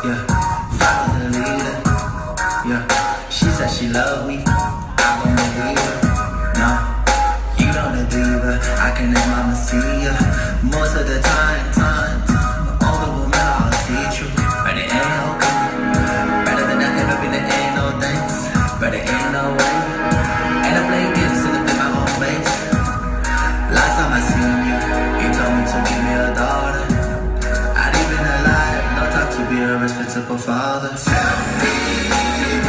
Yeah, follow the leader. Yeah, she said she loved me. I don't believe her. No, you don't a diva. I can name mama see ya. Most of the time, all the women I'll teach you. But it ain't okay. Better than I ever been, it ain't no thanks. But it ain't no way. And I play games and I play my own bass. Last time I seen you, you told me to give me a daughter. I'd even alive, no time to be a respectable father. Tell me